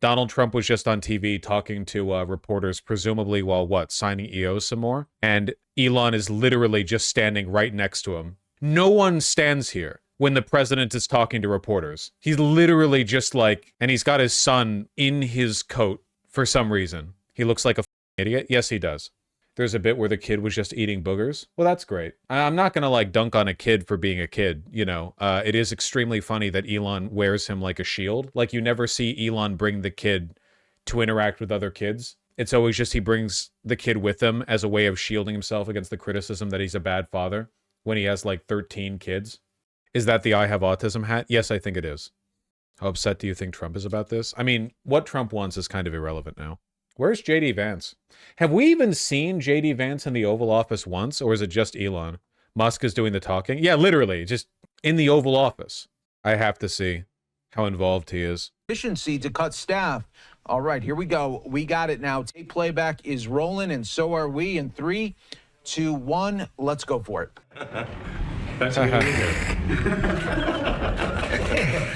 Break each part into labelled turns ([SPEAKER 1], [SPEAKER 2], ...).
[SPEAKER 1] Donald Trump was just on TV talking to reporters, presumably while signing EOs some more. And Elon is literally just standing right next to him. No one stands here when the president is talking to reporters. He's literally just like, and he's got his son in his coat for some reason. He looks like a idiot. Yes, he does. There's a bit where the kid was just eating boogers. Well, that's great. I'm not going to like dunk on a kid for being a kid, you know. It is extremely funny that Elon wears him like a shield. Like you never see Elon bring the kid to interact with other kids. It's always just he brings the kid with him as a way of shielding himself against the criticism that he's a bad father when he has like 13 kids. Is that the I have autism hat? Yes, I think it is. How upset do you think Trump is about this? I mean, what Trump wants is kind of irrelevant now. Where's JD Vance? Have we even seen JD Vance in the Oval Office once, or is it just Elon? Musk is doing the talking? Yeah, literally, just in the Oval Office. I have to see how involved he is.
[SPEAKER 2] Efficiency to cut staff. All right, here we go. We got it now. Tape playback is rolling, and so are we. In 3, 2, 1, let's go for it.
[SPEAKER 3] Thanks for being here.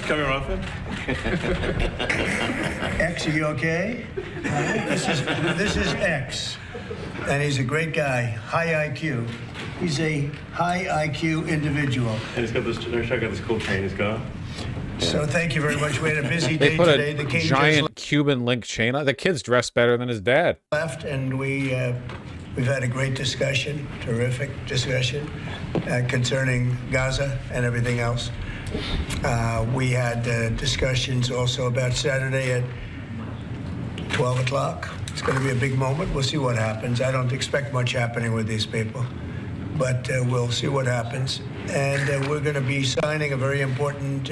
[SPEAKER 3] Come here often?
[SPEAKER 4] X, are you okay? This is X, and he's a great guy, high IQ. He's a high IQ individual.
[SPEAKER 3] And he's got this, check out this cool chain he's got.
[SPEAKER 4] So thank you very much. We had a busy
[SPEAKER 1] They
[SPEAKER 4] day
[SPEAKER 1] put
[SPEAKER 4] today.
[SPEAKER 1] a giant Cuban link chain on. The kid's dressed better than his dad.
[SPEAKER 4] Left, and we've had a great discussion, terrific discussion concerning Gaza and everything else. We had discussions also about Saturday at 12 o'clock. It's going to be a big moment. We'll see what happens. I don't expect much happening with these people, but we'll see what happens. And we're going to be signing a very important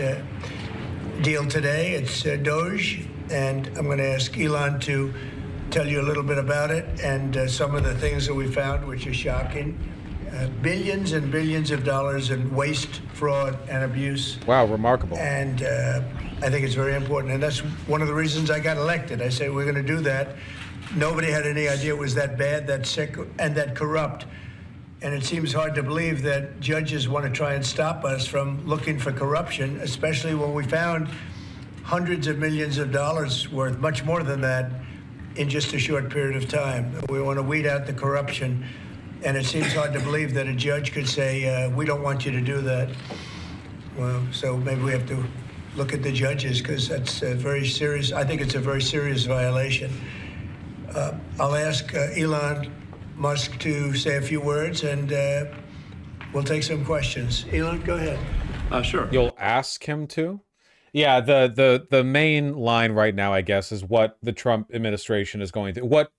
[SPEAKER 4] deal today. It's Doge, and I'm going to ask Elon to tell you a little bit about it and some of the things that we found, which are shocking. Billions and billions of dollars in waste, fraud, and abuse.
[SPEAKER 1] Wow, remarkable.
[SPEAKER 4] And I think it's very important. And that's one of the reasons I got elected. I said, we're going to do that. Nobody had any idea it was that bad, that sick, and that corrupt. And it seems hard to believe that judges want to try and stop us from looking for corruption, especially when we found hundreds of millions of dollars worth, much more than that, in just a short period of time. We want to weed out the corruption. And it seems hard to believe that a judge could say, we don't want you to do that. Well, so maybe we have to look at the judges, because that's a very serious, I think it's a very serious violation. I'll ask Elon Musk to say a few words, and we'll take some questions. Elon, go ahead.
[SPEAKER 3] Sure.
[SPEAKER 1] You'll ask him to? Yeah, the main line right now, I guess, is what the Trump administration is going to, what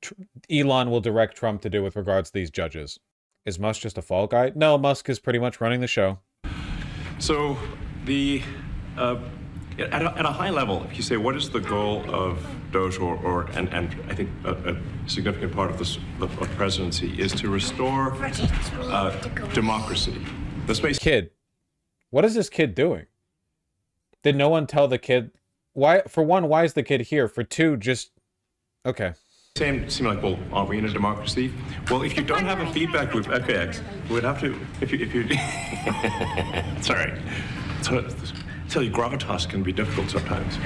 [SPEAKER 1] Elon will direct Trump to do with regards to these judges. Is Musk just a fall guy? No, Musk is pretty much running the show.
[SPEAKER 3] So the at a high level, if you say what is the goal of Doge, and I think a significant part of this the presidency is to restore democracy. The space
[SPEAKER 1] kid, what is this kid doing? Did no one tell the kid why? For one, why is the kid here? For two, just okay.
[SPEAKER 3] Seem like, well, aren't we in a democracy? Well, if you don't have a feedback loop, okay, X, we'd have to, if you it's all right. So, tell you, gravitas can be difficult sometimes.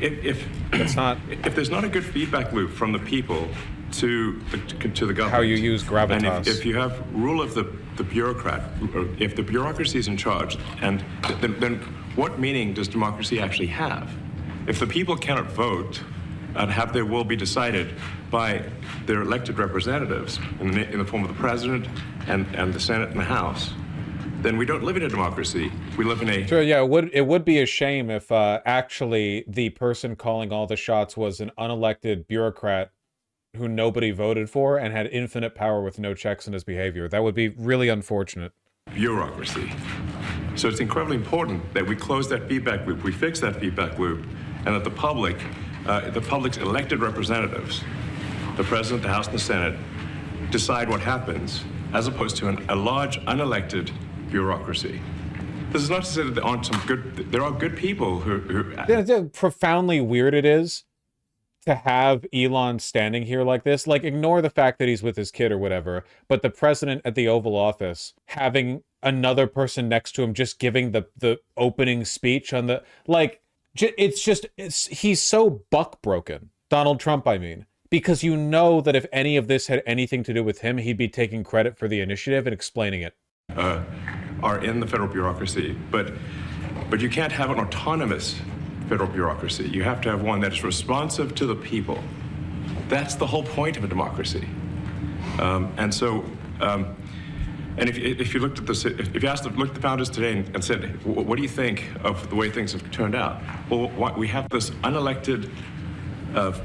[SPEAKER 3] If
[SPEAKER 1] it's not,
[SPEAKER 3] if there's not a good feedback loop from the people to the government,
[SPEAKER 1] how you use gravitas,
[SPEAKER 3] and if you have rule of the bureaucrat, or if the bureaucracy is in charge, and then what meaning does democracy actually have? If the people cannot vote and have their will be decided by their elected representatives in the form of the president and the Senate and the House, then we don't live in a democracy. We live in a...
[SPEAKER 1] Sure, yeah, it would be a shame if actually the person calling all the shots was an unelected bureaucrat who nobody voted for and had infinite power with no checks in his behavior. That would be really unfortunate.
[SPEAKER 3] Bureaucracy. So it's incredibly important that we close that feedback loop, we fix that feedback loop, and that the public's elected representatives, the president, the House, and the Senate, decide what happens, as opposed to a large, unelected bureaucracy. This is not to say that there aren't some good, there are good people who...
[SPEAKER 1] How profoundly weird it is to have Elon standing here like this. Like, ignore the fact that he's with his kid or whatever, but the president at the Oval Office having another person next to him just giving the opening speech on the... Like, He's so buck broken. Donald Trump, I mean, because you know that if any of this had anything to do with him, he'd be taking credit for the initiative and explaining it.
[SPEAKER 3] Are in the federal bureaucracy, but you can't have an autonomous federal bureaucracy. You have to have one that is responsive to the people. That's the whole point of a democracy. And if you looked at this, if you looked at the founders today and said, what do you think of the way things have turned out? Well, we have this unelected,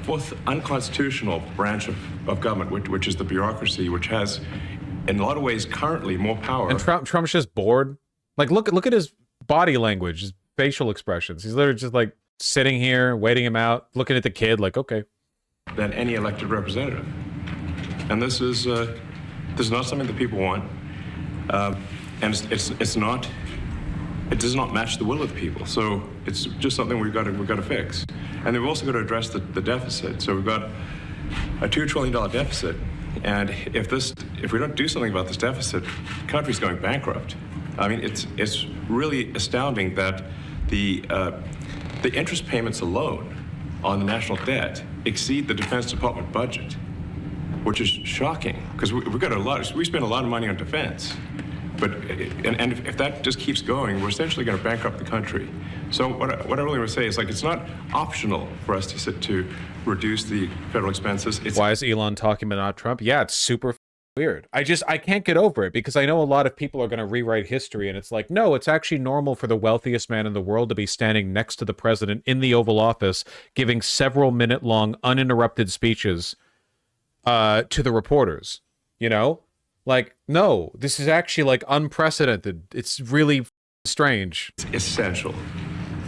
[SPEAKER 3] fourth unconstitutional branch of government, which is the bureaucracy, which has, in a lot of ways, currently more power.
[SPEAKER 1] And Trump's just bored. Like, look at his body language, his facial expressions. He's literally just like sitting here, waiting him out, looking at the kid, like, okay.
[SPEAKER 3] Than any elected representative, and this is not something that people want, and it's not. It does not match the will of the people. So it's just something we've got to fix, and then we've also got to address the deficit. So we've got a $2 trillion deficit, and if we don't do something about this deficit, the country's going bankrupt. I mean, it's really astounding that the interest payments alone on the national debt exceed the Defense Department budget, which is shocking because we spend a lot of money on defense, but if that just keeps going, we're essentially going to bankrupt the country. So what I really want to say is, like, it's not optional for us to reduce the federal expenses.
[SPEAKER 1] Why is Elon talking about Trump? Yeah, it's super weird. I can't get over it because I know a lot of people are going to rewrite history, and it's like, no, it's actually normal for the wealthiest man in the world to be standing next to the president in the Oval Office, giving several minute-long uninterrupted speeches to the reporters. You know, like, no, this is actually like unprecedented. It's really strange.
[SPEAKER 3] It's essential.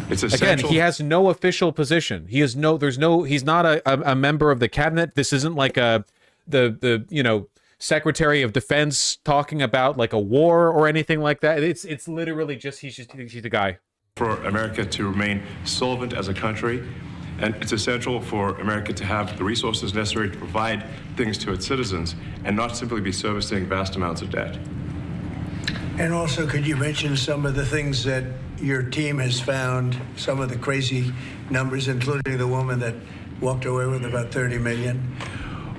[SPEAKER 3] It's essential.
[SPEAKER 1] Again, he has no official position. He's not a member of the cabinet. This isn't like the Secretary of Defense talking about like a war or anything like that. It's literally just he's a guy.
[SPEAKER 3] For America to remain solvent as a country, and it's essential for America to have the resources necessary to provide things to its citizens and not simply be servicing vast amounts of debt.
[SPEAKER 4] And also, could you mention some of the things that your team has found, some of the crazy numbers, including the woman that walked away with about $30 million?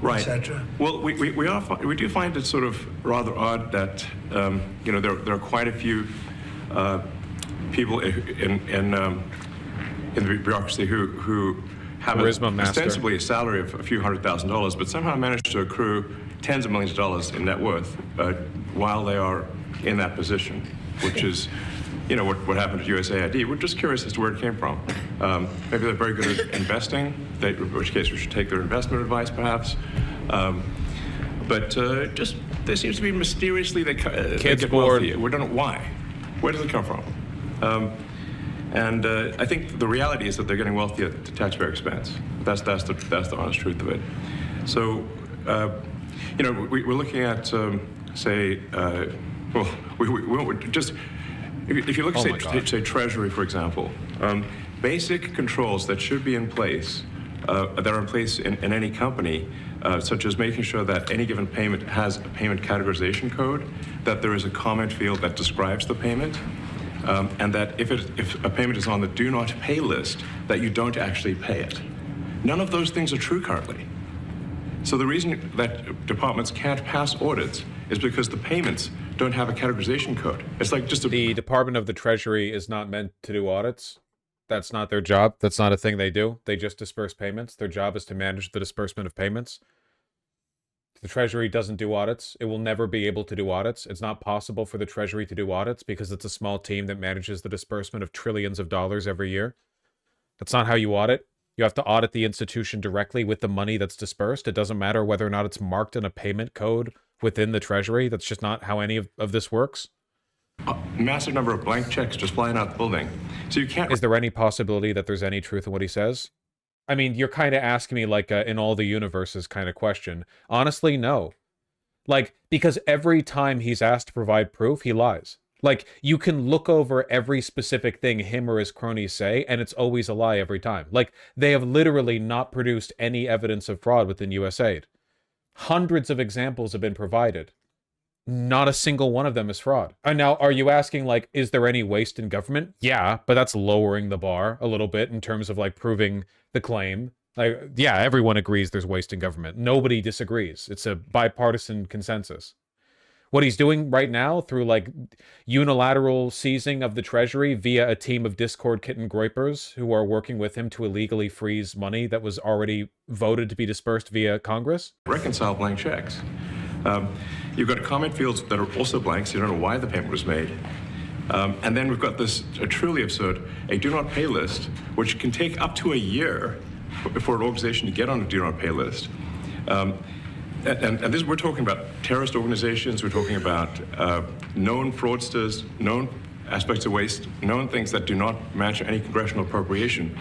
[SPEAKER 3] Right.
[SPEAKER 4] Etc.
[SPEAKER 3] Well, we do find it sort of rather odd that there are quite a few people in the bureaucracy who have ostensibly a salary of a few $100,000, but somehow manage to accrue tens of millions of dollars in net worth while they are in that position, which is, what happened at USAID. We're just curious as to where it came from. Maybe they're very good at investing, in which case we should take their investment advice, perhaps. But just there seems to be mysteriously they get wealthy. We don't know why. Where does it come from? And I think the reality is that they're getting wealthy at the taxpayer expense. That's the honest truth of it. So, we're looking at if you look at, say, Treasury, for example, basic controls that should be in place, that are in place in any company, such as making sure that any given payment has a payment categorization code, that there is a comment field that describes the payment, and that if a payment is on the do not pay list, that you don't actually pay it. None of those things are true currently. So the reason that departments can't pass audits is because the payments don't have a categorization code. It's like just
[SPEAKER 1] the Department of the Treasury is not meant to do audits. That's not their job. That's not a thing they do. They just disperse payments. Their job is to manage the disbursement of payments. The Treasury doesn't do audits. It will never be able to do audits. It's not possible for the Treasury to do audits because it's a small team that manages the disbursement of trillions of dollars every year. That's not how you audit. You have to audit the institution directly with the money that's dispersed. It doesn't matter whether or not it's marked in a payment code within the Treasury. That's just not how any of this works.
[SPEAKER 3] A massive number of blank checks just flying out the building. So you can't...
[SPEAKER 1] Is there any possibility that there's any truth in what he says? I mean, you're kind of asking me like a in all the universes kind of question. Honestly, no. Like, because every time he's asked to provide proof, he lies. Like, you can look over every specific thing him or his cronies say, and it's always a lie every time. Like, they have literally not produced any evidence of fraud within USAID. Hundreds of examples have been provided. Not a single one of them is fraud. And now, are you asking, like, is there any waste in government? Yeah, but that's lowering the bar a little bit in terms of, like, proving the claim. Like, yeah, everyone agrees there's waste in government. Nobody disagrees. It's a bipartisan consensus. What he's doing right now through, like, unilateral seizing of the treasury via a team of Discord kitten groypers who are working with him to illegally freeze money that was already voted to be dispersed via Congress.
[SPEAKER 3] Reconcile blank checks. You've got comment fields that are also blank, so you don't know why the payment was made. And then we've got this truly absurd, a do not pay list, which can take up to a year for an organization to get on a do not pay list. And this, we're talking about terrorist organizations, we're talking about known fraudsters, known aspects of waste, known things that do not match any congressional appropriation.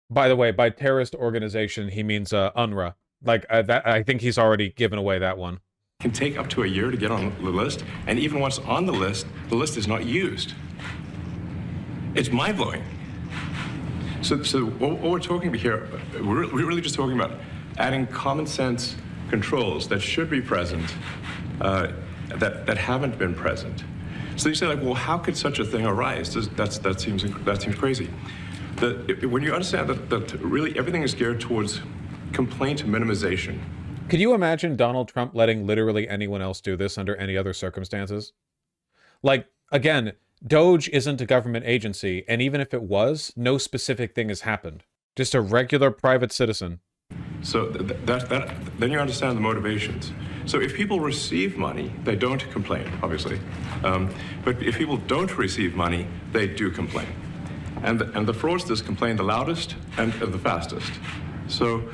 [SPEAKER 1] By the way, by terrorist organization, he means UNRWA. Like, that, I think he's already given away that one.
[SPEAKER 3] Can take up to a year to get on the list, and even once on the list is not used. It's mind-blowing. So what we're talking about here, we're really just talking about adding common sense controls that should be present, that haven't been present. So you say, like, well, how could such a thing arise? That seems crazy. When you understand that really everything is geared towards complaint minimization.
[SPEAKER 1] Could you imagine Donald Trump letting literally anyone else do this under any other circumstances? Like, again, Doge isn't a government agency, and even if it was, no specific thing has happened. Just a regular private citizen.
[SPEAKER 3] So then you understand the motivations. So if people receive money, they don't complain, obviously. But if people don't receive money, they do complain. And the fraudsters complain the loudest and the fastest. So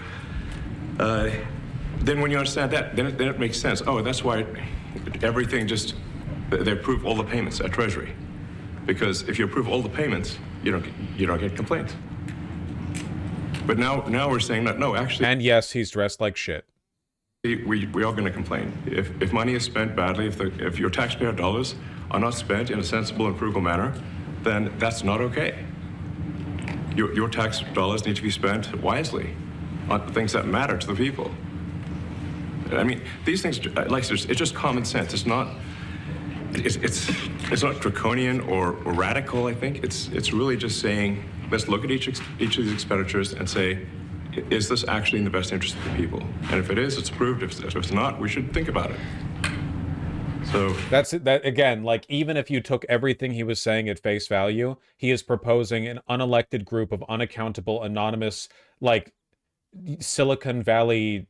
[SPEAKER 3] then when you understand that, then it makes sense. Oh, that's why everything they approve all the payments at Treasury. Because if you approve all the payments, you don't get complaints. But now we're saying that, no, actually...
[SPEAKER 1] And yes, he's dressed like shit.
[SPEAKER 3] We are going to complain. If money is spent badly, if your taxpayer dollars are not spent in a sensible and frugal manner, then that's not okay. Your tax dollars need to be spent wisely on things that matter to the people. I mean, these things, like, it's just common sense. It's not draconian or radical. I think it's really just saying, let's look at each of these expenditures and say, is this actually in the best interest of the people? And if it is, it's approved. If it's not, we should think about it. So
[SPEAKER 1] that's it. That again, like, even if you took everything he was saying at face value, he is proposing an unelected group of unaccountable, anonymous, like, Silicon Valley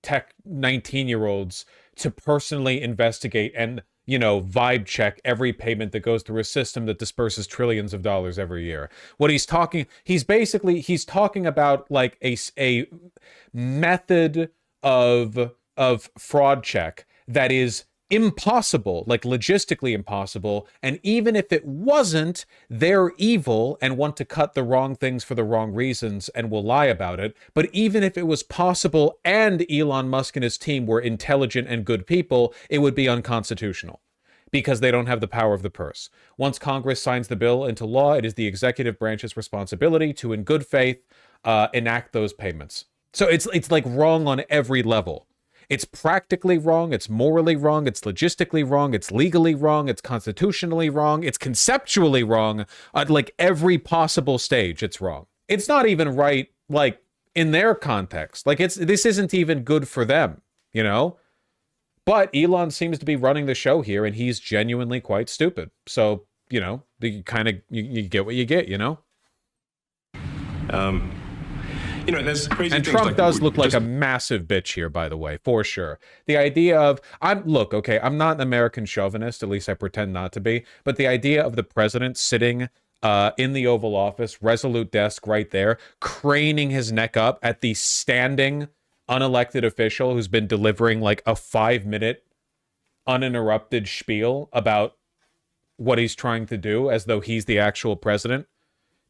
[SPEAKER 1] tech 19-year-olds to personally investigate and, you know, vibe check every payment that goes through a system that disperses trillions of dollars every year. What he's talking about, like, a method of fraud check that is impossible, like logistically impossible, and even if it wasn't, they're evil and want to cut the wrong things for the wrong reasons and will lie about it. But even if it was possible and Elon Musk and his team were intelligent and good people, it would be unconstitutional because they don't have the power of the purse. Once Congress signs the bill into law, it is the executive branch's responsibility to, in good faith, enact those payments. So it's like wrong on every level. It's practically wrong, it's morally wrong, it's logistically wrong, it's legally wrong, it's constitutionally wrong, it's conceptually wrong. At like every possible stage, it's wrong. It's not even right, like, in their context. Like, this isn't even good for them, you know? But Elon seems to be running the show here, and he's genuinely quite stupid. So, you know, you get what you get, you know?
[SPEAKER 3] You know, there's crazy
[SPEAKER 1] and
[SPEAKER 3] things.
[SPEAKER 1] Trump
[SPEAKER 3] like
[SPEAKER 1] does look like a massive bitch here, by the way, for sure. The idea of, I'm not an American chauvinist, at least I pretend not to be, but the idea of the president sitting in the Oval Office, resolute desk right there, craning his neck up at the standing unelected official who's been delivering like a 5-minute uninterrupted spiel about what he's trying to do as though he's the actual president.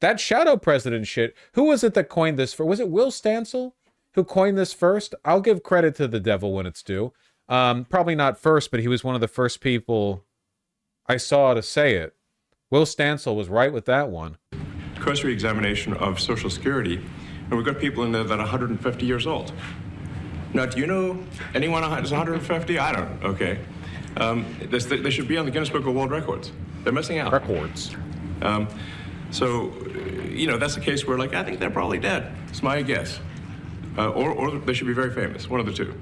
[SPEAKER 1] That shadow president shit, who was it that coined this? Was it Will Stancil who coined this first? I'll give credit to the devil when it's due. Probably not first, but he was one of the first people I saw to say it. Will Stancil was right with that one.
[SPEAKER 3] Cursory examination of Social Security, and we've got people in there that are 150 years old. Now, do you know anyone who's 150? I don't. Okay. They should be on the Guinness Book of World Records. They're missing out.
[SPEAKER 1] Records.
[SPEAKER 3] So, that's a case where, like, I think they're probably dead. It's my guess. Or they should be very famous, one of the two.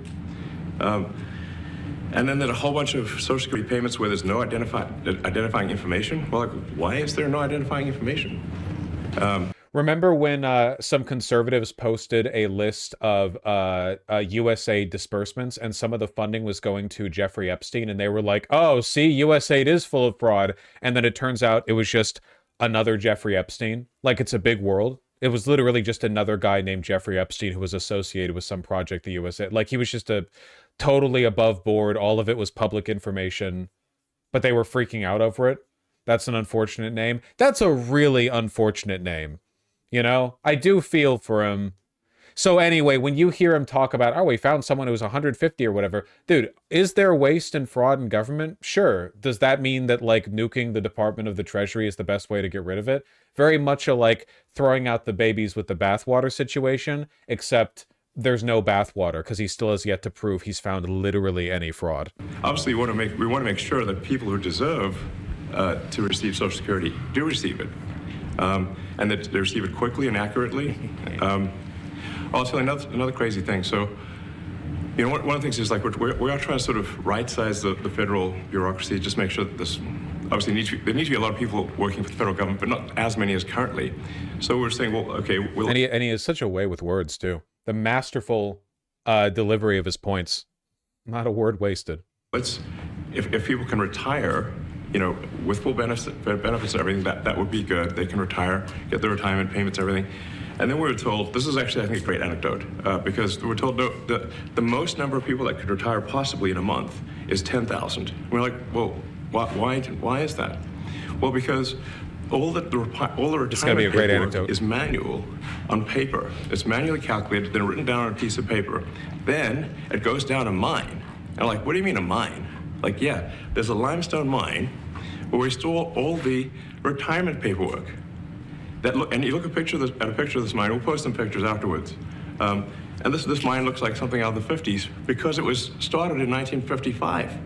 [SPEAKER 3] And then there's a whole bunch of Social Security payments where there's no identifying information. Well, like, why is there no identifying information?
[SPEAKER 1] Remember when some conservatives posted a list of USAID disbursements and some of the funding was going to Jeffrey Epstein, and they were like, oh, see, USAID is full of fraud. And then it turns out it was just another Jeffrey Epstein. Like, it's a big world. It was literally just another guy named Jeffrey Epstein who was associated with some project the USAID. Like, he was just a totally above board. All of it was public information, but they were freaking out over it. That's an unfortunate name. That's a really unfortunate name. I do feel for him. So anyway, when you hear him talk about, oh, we found someone who was 150 or whatever, dude, is there waste and fraud in government? Sure. Does that mean that, like, nuking the Department of the Treasury is the best way to get rid of it? Very much a, like, throwing out the babies with the bathwater situation, except there's no bathwater because he still has yet to prove he's found literally any fraud.
[SPEAKER 3] Obviously, we want to make sure that people who deserve to receive Social Security do receive it, and that they receive it quickly and accurately. I'll tell you another crazy thing. So, one of the things is, like, we are trying to sort of right-size the federal bureaucracy, just make sure that this, obviously, there needs to be a lot of people working for the federal government, but not as many as currently. So we're saying, well, okay,
[SPEAKER 1] and he has such a way with words too. The masterful delivery of his points, not a word wasted.
[SPEAKER 3] If people can retire, with full benefits and everything, that would be good. They can retire, get their retirement payments, everything. And then we were told, this is actually, I think, a great anecdote, because we were told the most number of people that could retire possibly in a month is 10,000. We're like, well, why is that? Well, because all the retirement paperwork is manual on paper. It's manually calculated, then written down on a piece of paper. Then it goes down a mine. And I'm like, what do you mean a mine? Like, yeah, there's a limestone mine where we store all the retirement paperwork. And you look at a picture of this mine. We'll post some pictures afterwards. And this mine looks like something out of the 50s because it was started in 1955.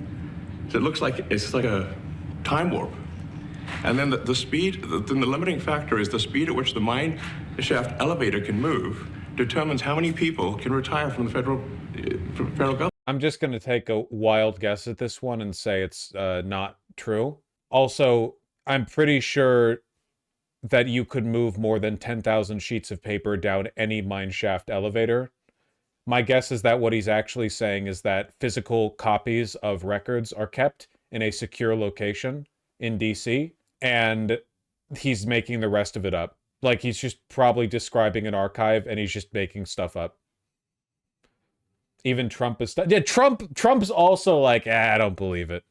[SPEAKER 3] So it looks like it's like a time warp. And then the speed, then the limiting factor is the speed at which the mine shaft elevator can move determines how many people can retire from the federal government.
[SPEAKER 1] I'm just going to take a wild guess at this one and say it's not true. Also, I'm pretty sure that you could move more than 10,000 sheets of paper down any mine shaft elevator. My guess is that what he's actually saying is that physical copies of records are kept in a secure location in DC, and he's making the rest of it up. Like, he's just probably describing an archive and he's just making stuff up. Even Trump is... Yeah, Trump's also like, I don't believe it.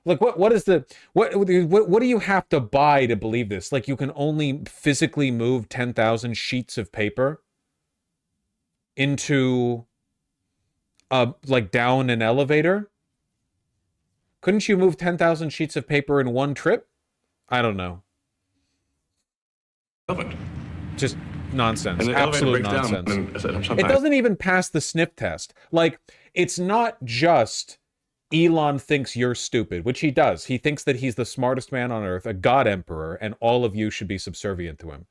[SPEAKER 1] Like, what is the... What do you have to buy to believe this? Like, you can only physically move 10,000 sheets of paper into... like, down an elevator? Couldn't you move 10,000 sheets of paper in one trip? I don't know. Just nonsense. Absolute nonsense. It doesn't even pass the sniff test. Like, it's not just Elon thinks you're stupid, which he does. He thinks that he's the smartest man on earth, a god emperor, and all of you should be subservient to him.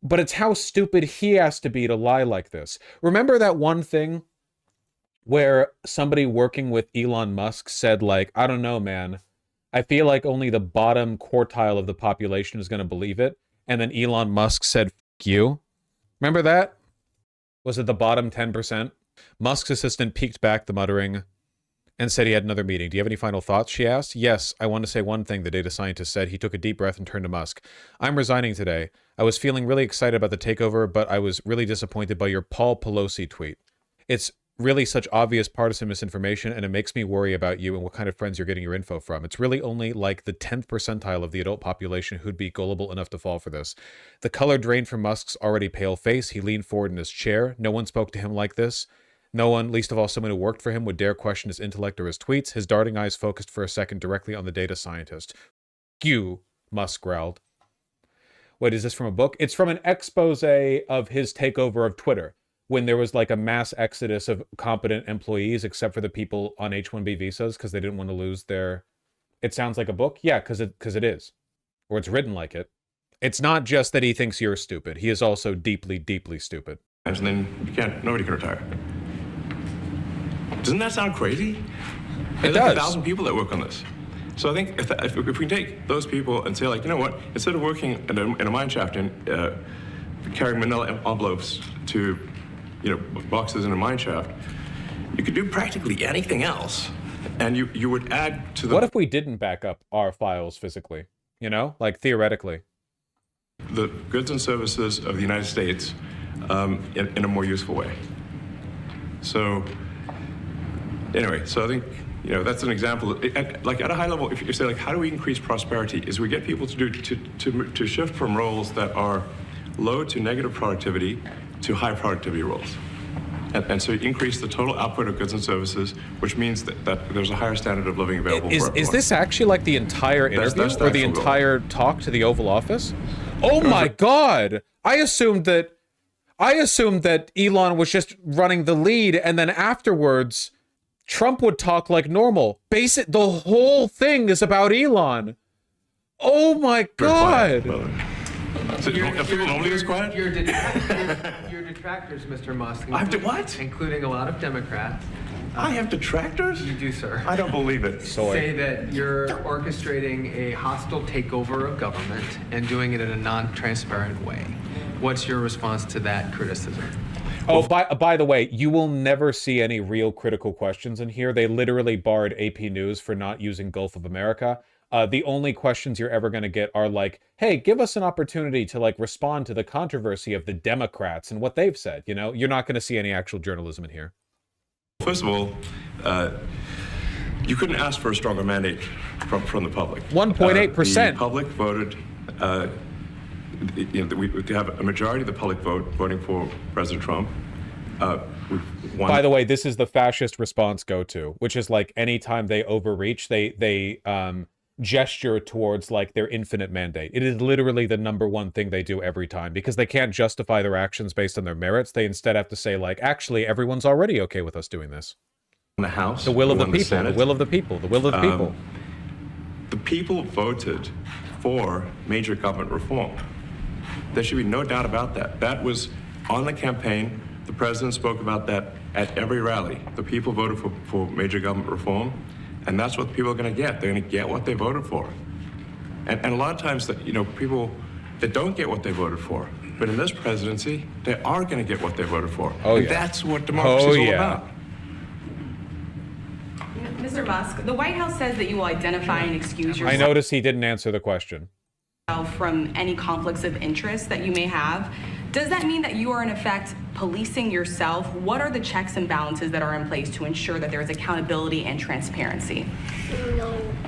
[SPEAKER 1] But it's how stupid he has to be to lie like this. Remember that one thing where somebody working with Elon Musk said, like, I don't know, man. I feel like only the bottom quartile of the population is going to believe it. And then Elon Musk said, F you. Remember that? Was it the bottom 10%? Musk's assistant peeked back the muttering and said he had another meeting. Do you have any final thoughts? She asked. Yes, I want to say one thing, the data scientist said. He took a deep breath and turned to Musk. I'm resigning today. I was feeling really excited about the takeover, but I was really disappointed by your Paul Pelosi tweet. It's really such obvious partisan misinformation, and it makes me worry about you and what kind of friends you're getting your info from. It's really only like the 10th percentile of the adult population who'd be gullible enough to fall for this. The color drained from Musk's already pale face. He leaned forward in his chair. No one spoke to him like this. No one, least of all someone who worked for him, would dare question his intellect or his tweets. His darting eyes focused for a second directly on the data scientist. You, Musk growled. Wait, is this from a book? It's from an expose of his takeover of Twitter. when there was like a mass exodus of competent employees, except for the people on H-1B visas because they didn't want to lose their... It sounds like a book? Yeah, because it is. Or it's written like it. It's not just that he thinks you're stupid. He is also deeply, deeply stupid.
[SPEAKER 3] And then nobody can retire. Doesn't that sound crazy?
[SPEAKER 1] It
[SPEAKER 3] There's
[SPEAKER 1] does.
[SPEAKER 3] like 1,000 people that work on this. So I think if we can take those people and say, like, you know what, instead of working in a mine shaft and carrying manila envelopes to, boxes in a mine shaft, you could do practically anything else. And you would add to the...
[SPEAKER 1] What if we didn't back up our files physically? Like theoretically.
[SPEAKER 3] The goods and services of the United States in a more useful way. So, anyway, so I think, that's an example. Like at a high level, if you say, like, how do we increase prosperity, is we get people to shift from roles that are low to negative productivity to high productivity roles. And so you increase the total output of goods and services, which means that there's a higher standard of living available for everyone.
[SPEAKER 1] Is this actually like the entire interview or the entire talk to the Oval Office? Oh my God! I assumed that Elon was just running the lead, and then afterwards, Trump would talk like normal. The whole thing is about Elon. Oh my God!
[SPEAKER 3] So people normally is quiet?
[SPEAKER 5] Your detractors, Mr. Musk.
[SPEAKER 3] What?
[SPEAKER 5] Including a lot of Democrats.
[SPEAKER 3] I have detractors?
[SPEAKER 5] You do, sir.
[SPEAKER 3] I don't believe it.
[SPEAKER 5] Say that you're orchestrating a hostile takeover of government and doing it in a non-transparent way. What's your response to that criticism?
[SPEAKER 1] Oh, by the way, you will never see any real critical questions in here. They literally barred AP News for not using Gulf of America. The only questions you're ever going to get are like, hey, give us an opportunity to like respond to the controversy of the Democrats and what they've said. You're not going to see any actual journalism in here.
[SPEAKER 3] First of all, you couldn't ask for a stronger mandate from the public.
[SPEAKER 1] 1.8%.
[SPEAKER 3] The public voted, we have a majority of the public voting for President Trump.
[SPEAKER 1] By the way, this is the fascist response go-to, which is like anytime they overreach, they gesture towards like their infinite mandate. It is literally the number one thing they do every time because they can't justify their actions based on their merits. They instead have to say like, actually, everyone's already okay with us doing this.
[SPEAKER 3] In the House,
[SPEAKER 1] the will of the people,
[SPEAKER 3] Senate,
[SPEAKER 1] the will of the people, the will of the people.
[SPEAKER 3] The people voted for major government reform. There should be no doubt about that. That was on the campaign. The president spoke about that at every rally. The people voted for major government reform. And that's what people are going to get. They're going to get what they voted for. And a lot of times, people that don't get what they voted for, but in this presidency, they are going to get what they voted for.
[SPEAKER 1] Oh,
[SPEAKER 3] and
[SPEAKER 1] yeah.
[SPEAKER 3] That's what democracy is all about.
[SPEAKER 6] Mr. Musk, the White House says that you will identify and excuse yourself.
[SPEAKER 1] I noticed he didn't answer the question.
[SPEAKER 6] From any conflicts of interest that you may have. Does that mean that you are in effect policing yourself? What are the checks and balances that are in place to ensure that there is accountability and transparency?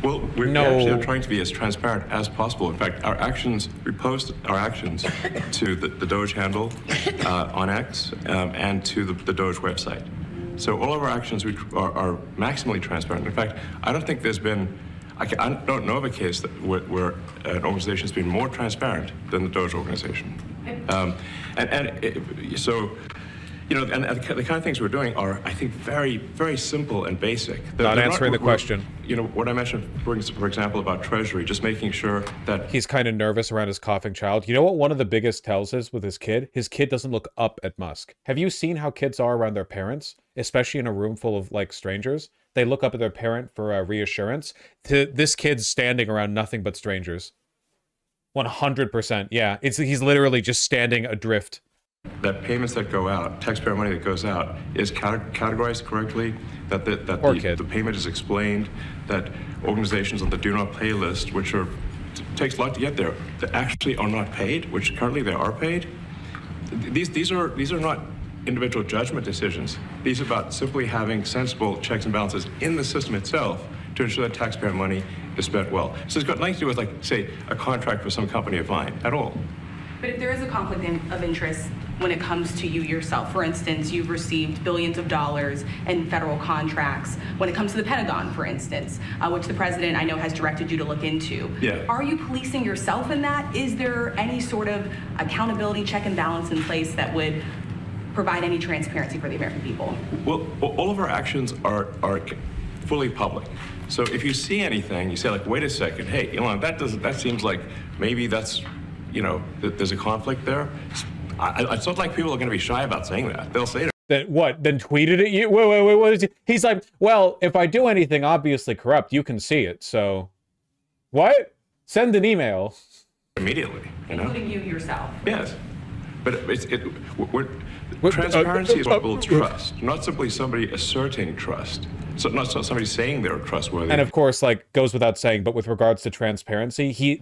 [SPEAKER 3] Well, we actually are trying to be as transparent as possible. In fact, we post our actions to the Doge handle on X and to the Doge website. So all of our actions are maximally transparent. In fact, I don't think there's been, I don't know of a case where an organization has been more transparent than the Doge organization. So, and the kind of things we're doing are, I think, very, very simple and basic.
[SPEAKER 1] Not answering the question.
[SPEAKER 3] What I mentioned, for example, about Treasury, just making sure that...
[SPEAKER 1] He's kind of nervous around his coughing child. You know what one of the biggest tells is with his kid? His kid doesn't look up at Musk. Have you seen how kids are around their parents, especially in a room full of, like, strangers? They look up at their parent for reassurance. This kid's standing around nothing but strangers. 100%. Yeah, he's literally just standing adrift.
[SPEAKER 3] That payments that go out, taxpayer money that goes out, is categorized correctly, that the payment is explained, that organizations on the do not pay list, which takes a lot to get there, that actually are not paid, which currently they are paid. These are not individual judgment decisions. These are about simply having sensible checks and balances in the system itself to ensure that taxpayer money is spent well. So it's got nothing to do with, like, say, a contract for some company of mine at all.
[SPEAKER 6] But if there is a conflict of interest when it comes to you yourself, for instance, you've received billions of dollars in federal contracts when it comes to the Pentagon, for instance, which the president, I know, has directed you to look into.
[SPEAKER 3] Yeah.
[SPEAKER 6] Are you policing yourself in that? Is there any sort of accountability check and balance in place that would provide any transparency for the American people?
[SPEAKER 3] Well, all of our actions are fully public. So if you see anything, you say like, wait a second, hey, Elon, that seems like maybe that's, there's a conflict there. It's not like people are going to be shy about saying that. They'll say it.
[SPEAKER 1] Then what? Then tweet it at you? Wait, what is it? He's like, well, if I do anything obviously corrupt, you can see it. So, what? Send an email.
[SPEAKER 3] Immediately,
[SPEAKER 6] Including you yourself.
[SPEAKER 3] Yes. But transparency is what builds trust, not simply somebody asserting trust. So not somebody saying they're trustworthy.
[SPEAKER 1] And of course, like, goes without saying, but with regards to transparency, he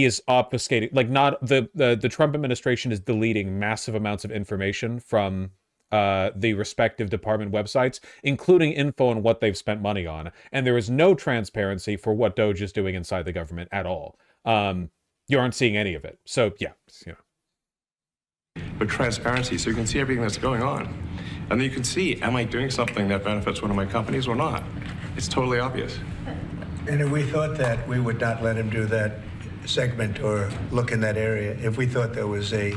[SPEAKER 1] is obfuscating, like, not the Trump administration is deleting massive amounts of information from the respective department websites, including info on what they've spent money on. And there is no transparency for what Doge is doing inside the government at all. You aren't seeing any of it. So yeah,
[SPEAKER 3] But transparency, so you can see everything that's going on. And then you can see, am I doing something that benefits one of my companies or not? It's totally obvious.
[SPEAKER 4] And if we thought that, we would not let him do that segment or look in that area if we thought there was a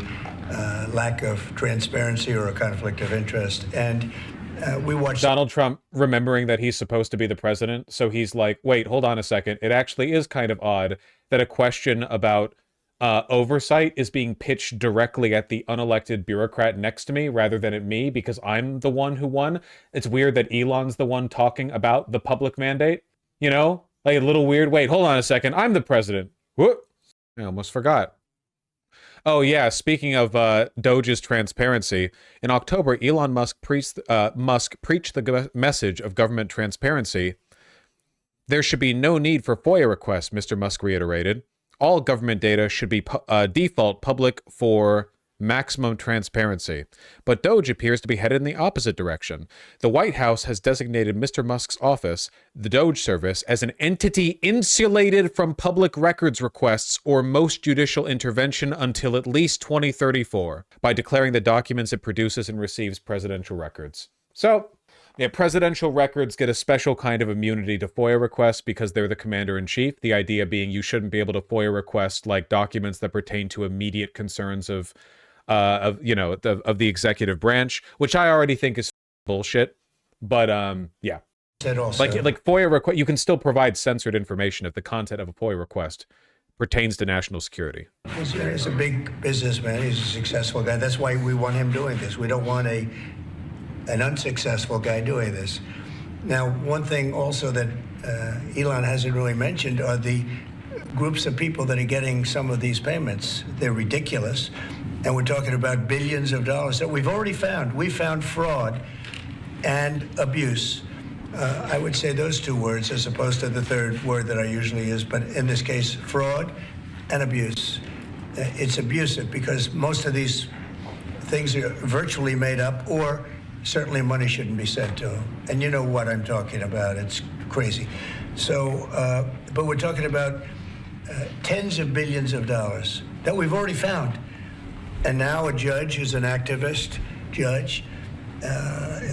[SPEAKER 4] lack of transparency or a conflict of interest. And we watched
[SPEAKER 1] Donald Trump remembering that he's supposed to be the president. So he's like, wait, hold on a second. It actually is kind of odd that a question about oversight is being pitched directly at the unelected bureaucrat next to me rather than at me because I'm the one who won. It's weird that Elon's the one talking about the public mandate, like a little weird. Wait, hold on a second. I'm the president. Whoop. I almost forgot. Oh yeah, speaking of Doge's transparency, in October, Elon Musk preached the message of government transparency. There should be no need for FOIA requests, Mr. Musk reiterated. All government data should be default public for maximum transparency. But Doge appears to be headed in the opposite direction. The White House has designated Mr. Musk's office, the Doge service, as an entity insulated from public records requests or most judicial intervention until at least 2034 by declaring the documents it produces and receives presidential records. So, yeah, presidential records get a special kind of immunity to FOIA requests because they're the commander-in-chief. The idea being you shouldn't be able to FOIA request like documents that pertain to immediate concerns of the executive branch, which I already think is bullshit. But yeah,
[SPEAKER 4] also,
[SPEAKER 1] like FOIA request, you can still provide censored information if the content of a FOIA request pertains to national security.
[SPEAKER 4] he's a big businessman. He's a successful guy. That's why we want him doing this. We don't want an unsuccessful guy doing this. Now, one thing also that Elon hasn't really mentioned are the groups of people that are getting some of these payments. They're ridiculous. And we're talking about billions of dollars that we've already found. We found fraud and abuse. I would say those two words as opposed to the third word that I usually use, but in this case, fraud and abuse. It's abusive because most of these things are virtually made up, or certainly money shouldn't be sent to them. And you know what I'm talking about. It's crazy. So, but we're talking about tens of billions of dollars that we've already found. And now a judge who's an activist judge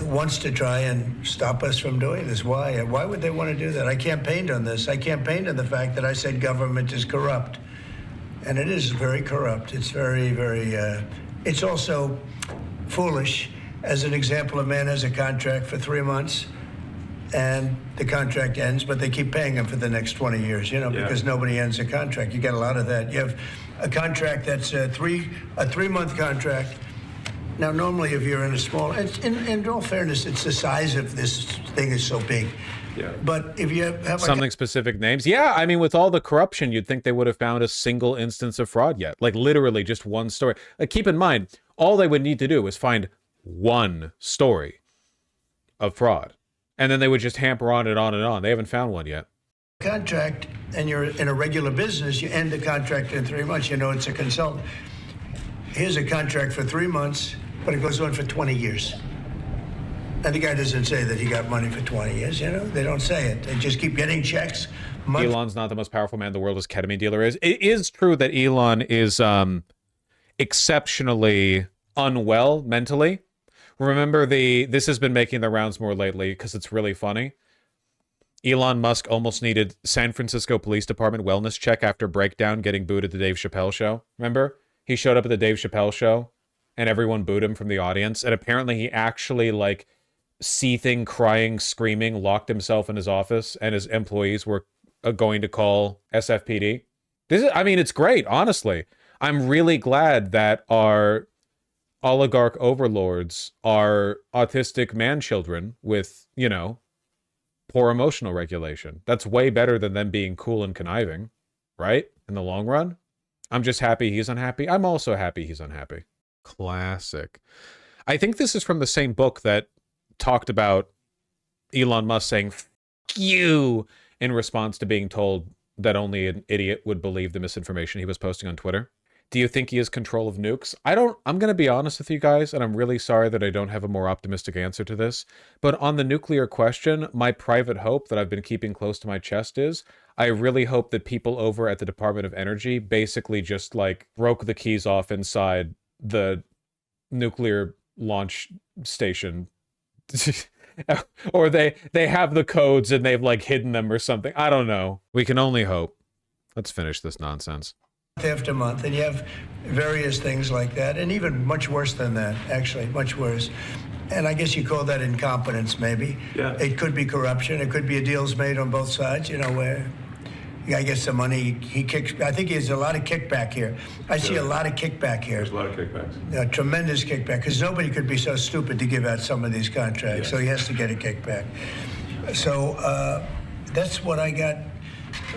[SPEAKER 4] wants to try and stop us from doing this. Why? Why would they want to do that? I campaigned on this. I campaigned on the fact that I said government is corrupt. And it is very corrupt. It's very, very, it's also foolish. As an example, a man has a contract for 3 months and the contract ends, but they keep paying him for the next 20 years, because nobody ends a contract. You get a lot of that. You have a contract that's a 3-month contract. Now, normally, if you're in a small, in all fairness, it's the size of this thing is so big.
[SPEAKER 3] Yeah.
[SPEAKER 4] But if you have
[SPEAKER 1] something specific names, yeah, I mean, with all the corruption, you'd think they would have found a single instance of fraud yet. Like literally just one story. Keep in mind, all they would need to do is find one story of fraud, and then they would just hamper on it on and on. They haven't found one yet.
[SPEAKER 4] Contract and you're in a regular business, you end the contract in 3 months. It's a consultant. Here's a contract for 3 months, but it goes on for 20 years. And the guy doesn't say that he got money for 20 years. They don't say it. They just keep getting checks.
[SPEAKER 1] Elon's not the most powerful man in the world as ketamine dealer is. It is true that Elon is exceptionally unwell mentally. Remember this has been making the rounds more lately because it's really funny. Elon Musk almost needed San Francisco Police Department wellness check after breakdown getting booed at the Dave Chappelle show. Remember? He showed up at the Dave Chappelle show and everyone booed him from the audience. And apparently he actually, like, seething, crying, screaming, locked himself in his office, and his employees were going to call SFPD. I mean, it's great, honestly. I'm really glad that our oligarch overlords are autistic man-children with, you know, poor emotional regulation. That's way better than them being cool and conniving, right? In the long run. I'm just happy he's unhappy. I'm also happy he's unhappy. Classic. I think this is from the same book that talked about Elon Musk saying, "F you," in response to being told that only an idiot would believe the misinformation he was posting on Twitter. Do you think he has control of nukes? I'm going to be honest with you guys, and I'm really sorry that I don't have a more optimistic answer to this. But on the nuclear question, my private hope that I've been keeping close to my chest is, I really hope that people over at the Department of Energy basically just, like, broke the keys off inside the nuclear launch station. Or they have the codes and they've, like, hidden them or something. I don't know. We can only hope. Let's finish this nonsense.
[SPEAKER 4] After month, and you have various things like that, and even much worse than that, actually, much worse. And I guess you call that incompetence, maybe.
[SPEAKER 3] Yeah.
[SPEAKER 4] It could be corruption. It could be deals made on both sides, you know, where I guess the money he kicks. I think there's a lot of kickback here. I see a lot of kickback here.
[SPEAKER 3] There's a lot of kickbacks.
[SPEAKER 4] A tremendous kickback, because nobody could be so stupid to give out some of these contracts, so he has to get a kickback. So that's what I got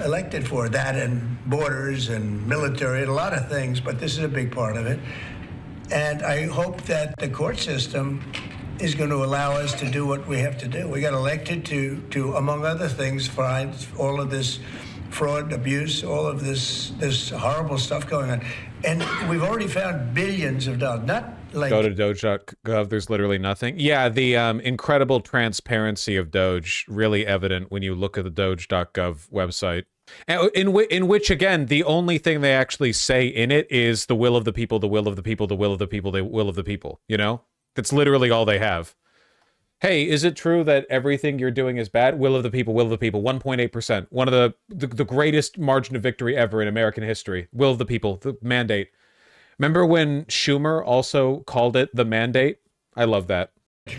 [SPEAKER 4] elected for, that and borders and military and a lot of things, but this is a big part of it. And I hope that the court system is going to allow us to do what we have to do. We got elected to among other things, find all of this fraud, abuse, all of this horrible stuff going on. And we've already found billions of dollars, not like...
[SPEAKER 1] Go to Doge.gov, there's literally nothing. Yeah, the incredible transparency of Doge, really evident when you look at the Doge.gov website. In which, again, the only thing they actually say in it is the will of the people, the will of the people, the will of the people, the will of the people, you know? That's literally all they have. Hey, is it true that everything you're doing is bad? Will of the people, 1.8%. One of the greatest margin of victory ever in American history. Will of the people, the mandate. Remember when Schumer also called it the mandate? I love that.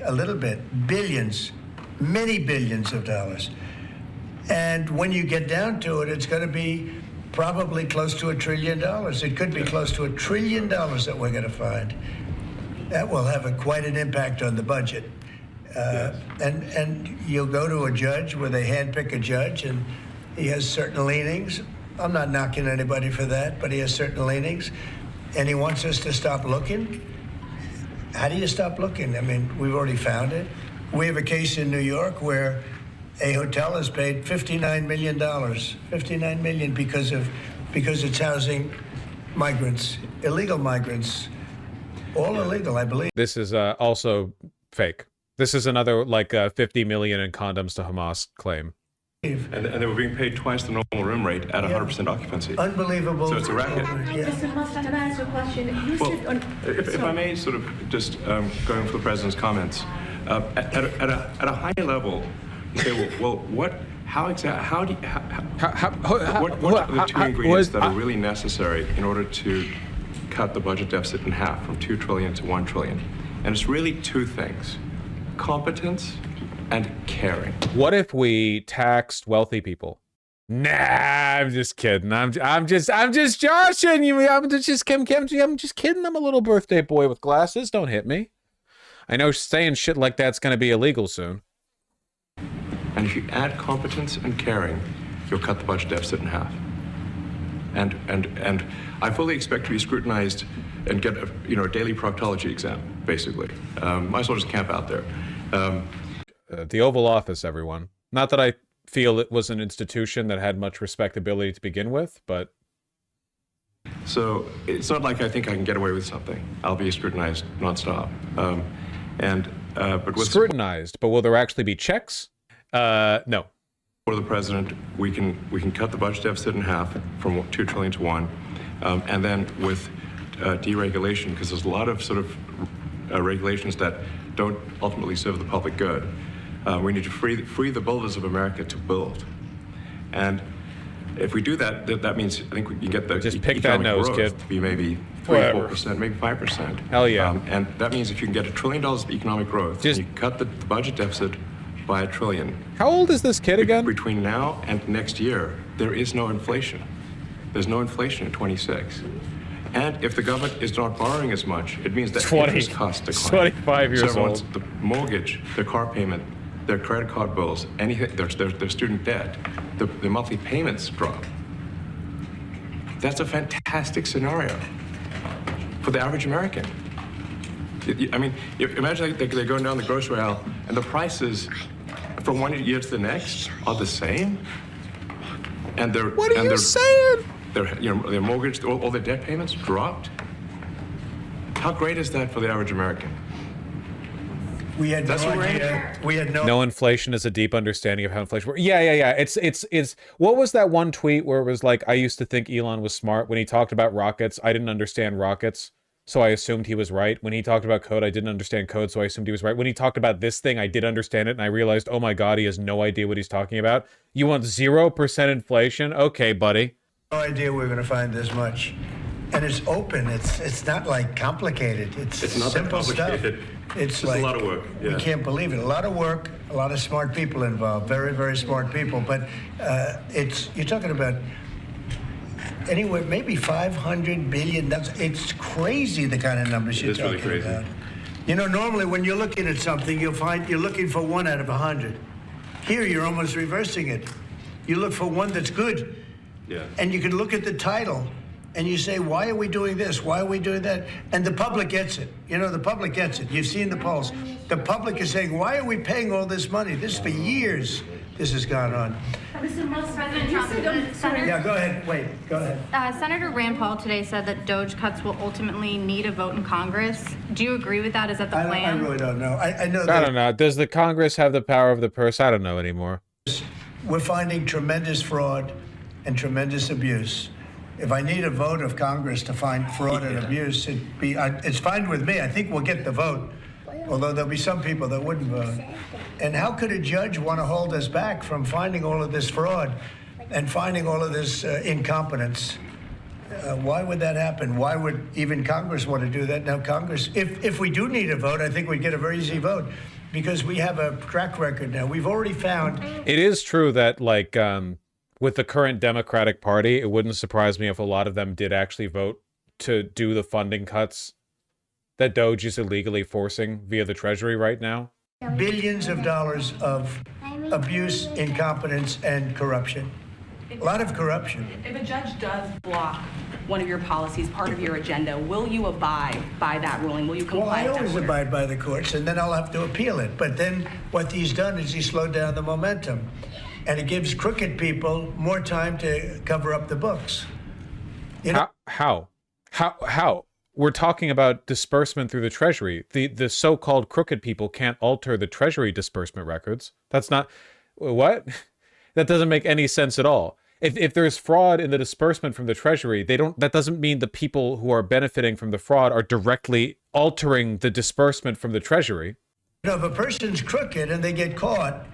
[SPEAKER 4] A little bit. Billions. Many billions of dollars. And when you get down to it, it's going to be probably close to $1 trillion. It could be close to $1 trillion that we're going to find. That will have quite an impact on the budget. And you'll go to a judge where they handpick a judge, and he has certain leanings. I'm not knocking anybody for that, but he has certain leanings. And he wants us to stop looking. How do you stop looking? I mean, we've already found it. We have a case in New York where a hotel has paid $59 million. $59 million because it's housing migrants, illegal migrants. All illegal, I believe.
[SPEAKER 1] This is also fake. This is another, like, 50 million in condoms to Hamas claim.
[SPEAKER 3] And they were being paid twice the normal room rate at 100% occupancy.
[SPEAKER 4] Unbelievable.
[SPEAKER 3] So it's a racket.
[SPEAKER 7] Mr. Musk, can I ask you a question? You
[SPEAKER 3] Well,
[SPEAKER 7] said on,
[SPEAKER 3] if I may, sort of just going for the president's comments, at a high level, you say, well, what? How exactly? How do you? What are the two ingredients that are really necessary in order to cut the budget deficit in half from $2 trillion to $1 trillion? And it's really two things: competence and caring.
[SPEAKER 1] What if we taxed wealthy people? Nah, I'm just kidding. I'm just joshing you. I'm just kidding. I'm a little birthday boy with glasses. Don't hit me. I know saying shit like that's going to be illegal soon.
[SPEAKER 3] And if you add competence and caring, you'll cut the budget deficit in half. And I fully expect to be scrutinized and get a daily proctology exam, basically. Might as well just camp out there.
[SPEAKER 1] The Oval Office, everyone. Not that I feel it was an institution that had much respectability to begin with, but...
[SPEAKER 3] So it's not like I think I can get away with something. I'll be scrutinized nonstop. But with
[SPEAKER 1] scrutinized, but will there actually be checks? No.
[SPEAKER 3] For the president, we can cut the budget deficit in half from $2 trillion to $1, and then with deregulation, because there's a lot of sort of regulations that don't ultimately serve the public good. We need to free the builders of America to build, and If we do that, that means I think we can get the
[SPEAKER 1] Just pick that
[SPEAKER 3] economic
[SPEAKER 1] nose,
[SPEAKER 3] growth
[SPEAKER 1] kid.
[SPEAKER 3] to be maybe 3
[SPEAKER 1] Whatever.
[SPEAKER 3] or 4%, maybe 5%.
[SPEAKER 1] Hell yeah.
[SPEAKER 3] And that means if you can get $1 trillion of economic growth,
[SPEAKER 1] Just-
[SPEAKER 3] and you cut the budget deficit by $1 trillion.
[SPEAKER 1] How old is this kid again?
[SPEAKER 3] Between now and next year, there is no inflation. There's no inflation in 26. And if the government is not borrowing as much, it means that
[SPEAKER 1] 20.
[SPEAKER 3] interest costs decline.
[SPEAKER 1] 25 years
[SPEAKER 3] so everyone's-
[SPEAKER 1] old.
[SPEAKER 3] The mortgage, their car payment, their credit card bills, anything, their student debt, the monthly payments drop. That's a fantastic scenario for the average American. I mean, imagine they're going down the grocery aisle and the prices from one year to the next are the same. And they're
[SPEAKER 1] What are you saying?
[SPEAKER 3] Their mortgage, all their debt payments dropped. How great is that for the average American?
[SPEAKER 4] We had
[SPEAKER 3] That's
[SPEAKER 4] no
[SPEAKER 3] what we're
[SPEAKER 4] idea. We had
[SPEAKER 1] No inflation is a deep understanding of how inflation works. Yeah. It's what was that one tweet where it was like, I used to think Elon was smart when he talked about rockets. I didn't understand rockets, so I assumed he was right. When he talked about code, I didn't understand code, so I assumed he was right. When he talked about this thing, I did understand it, and I realized, oh my God, he has no idea what he's talking about. You want 0% inflation? Okay, buddy.
[SPEAKER 4] no idea we were going to find this much. And it's open. It's not like complicated. It's
[SPEAKER 3] It's not that
[SPEAKER 4] simple stuff.
[SPEAKER 3] complicated.
[SPEAKER 4] It's
[SPEAKER 3] Just a
[SPEAKER 4] like,
[SPEAKER 3] lot of work, yeah.
[SPEAKER 4] We can't believe it. A lot of work, a lot of smart people involved. Very, very smart people. But you're talking about anywhere, maybe 500 billion. It's crazy the kind of numbers you're
[SPEAKER 3] is really
[SPEAKER 4] talking
[SPEAKER 3] crazy.
[SPEAKER 4] about. You know, normally when you're looking at something, you'll find you're looking for 1 out of 100. Here, you're almost reversing it. You look for one that's good.
[SPEAKER 3] Yeah.
[SPEAKER 4] And you can look at the title and you say, why are we doing this? Why are we doing that? And the public gets it. You know, the public gets it. You've seen the polls. The public is saying, why are we paying all this money? This for years, this has gone on.
[SPEAKER 7] Mr. Musk,
[SPEAKER 8] President Trump,
[SPEAKER 4] Yeah, go ahead. Wait, go ahead.
[SPEAKER 8] Senator Rand Paul today said that Doge cuts will ultimately need a vote in Congress. Do you agree with that? Is that the
[SPEAKER 4] I
[SPEAKER 8] plan?
[SPEAKER 4] really don't know. I know
[SPEAKER 1] I
[SPEAKER 4] that
[SPEAKER 1] don't know. Does the Congress have the power of the purse? I don't know anymore.
[SPEAKER 4] we're finding tremendous fraud and tremendous abuse. If I need a vote of Congress to find fraud and abuse, it's fine with me. I think we'll get the vote, although there'll be some people that wouldn't vote. And how could a judge want to hold us back from finding all of this fraud and finding all of this incompetence? Why would that happen? Why would even Congress want to do that? Now, Congress, if we do need a vote, I think we'd get a very easy vote because we have a track record now. We've already found.
[SPEAKER 1] It is true that, like, with the current Democratic Party, it wouldn't surprise me if a lot of them did actually vote to do the funding cuts that Doge is illegally forcing via the Treasury right now.
[SPEAKER 4] Billions of dollars of abuse, incompetence, and corruption. A lot of corruption.
[SPEAKER 6] If a judge does block one of your policies, part of your agenda, will you abide by that ruling? Will you comply?
[SPEAKER 4] Well, I
[SPEAKER 6] with that
[SPEAKER 4] always
[SPEAKER 6] order?
[SPEAKER 4] abide by the courts, and then I'll have to appeal it. But then what he's done is he slowed down the momentum. And it gives crooked people more time to cover up the books. You know,
[SPEAKER 1] How? We're talking about disbursement through the Treasury. The so-called crooked people can't alter the Treasury disbursement records. That's not... What? That doesn't make any sense at all. If there's fraud in the disbursement from the Treasury, that doesn't mean the people who are benefiting from the fraud are directly altering the disbursement from the Treasury.
[SPEAKER 4] you know, if a person's crooked and they get caught,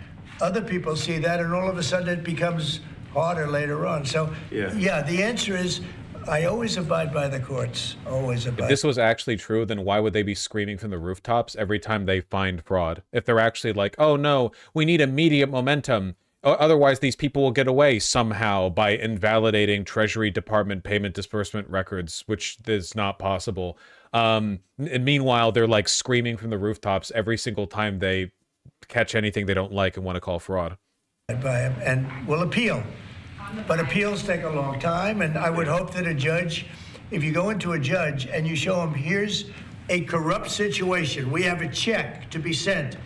[SPEAKER 4] other people see that, and all of a sudden it becomes harder later on. So, yeah, the answer is I always abide by the courts. Always abide.
[SPEAKER 1] If this was actually true, then why would they be screaming from the rooftops every time they find fraud? If they're actually like, oh no, we need immediate momentum. Otherwise, these people will get away somehow by invalidating Treasury Department payment disbursement records, which is not possible. And meanwhile, they're like screaming from the rooftops every single time they catch anything they don't like and want to call fraud.
[SPEAKER 4] By him, and we'll appeal. But appeals take a long time, and I would hope that a judge, if you go into a judge and you show him, here's a corrupt situation, we have a check to be sent,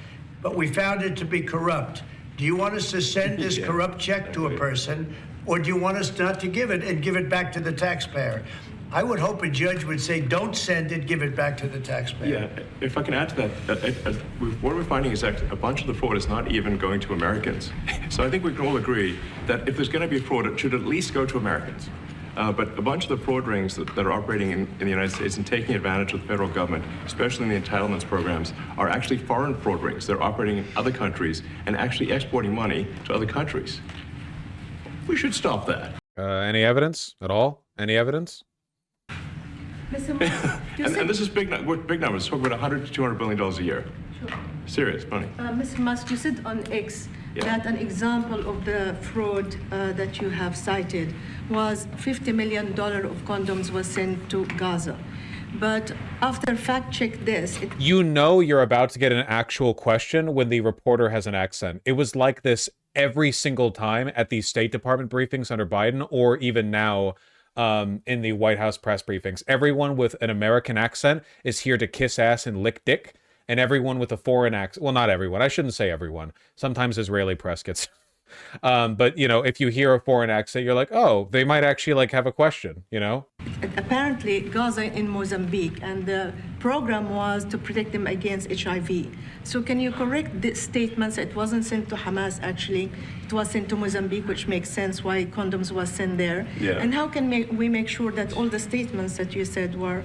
[SPEAKER 4] but we found it to be corrupt. Do you want us to send this corrupt check to a person, or do you want us not to give it and give it back to the taxpayer? I would hope a judge would say, don't send it, give it back to the taxpayer.
[SPEAKER 3] Yeah, if I can add to that, what we're finding is that a bunch of the fraud is not even going to Americans. So I think we can all agree that if there's going to be fraud, it should at least go to Americans. But a bunch of the fraud rings that are operating in the United States and taking advantage of the federal government, especially in the entitlements programs, are actually foreign fraud rings. They're operating in other countries and actually exporting money to other countries. We should stop that.
[SPEAKER 1] Any evidence at all? Any evidence?
[SPEAKER 7] Mr. Musk,
[SPEAKER 3] And this is big numbers. Talk about $100 to $200 billion a year.
[SPEAKER 7] Sure.
[SPEAKER 3] Serious money.
[SPEAKER 7] Mr. Musk, you said on X that an example of the fraud that you have cited was $50 million of condoms was sent to Gaza. But after fact check this,
[SPEAKER 1] You know you're about to get an actual question when the reporter has an accent. It was like this every single time at the State Department briefings under Biden, or even now in the White House press briefings. Everyone with an American accent is here to kiss ass and lick dick, and everyone with a foreign accent, well, not everyone, I shouldn't say everyone. Sometimes Israeli press gets... but, you know, if you hear a foreign accent, you're like, oh, they might actually, like, have a question, you know?
[SPEAKER 7] apparently Gaza in Mozambique, and the program was to protect them against HIV. So can you correct the statements? It wasn't sent to Hamas, actually. It was sent to Mozambique, which makes sense why condoms was sent there.
[SPEAKER 3] Yeah.
[SPEAKER 7] And how can we make sure that all the statements that you said were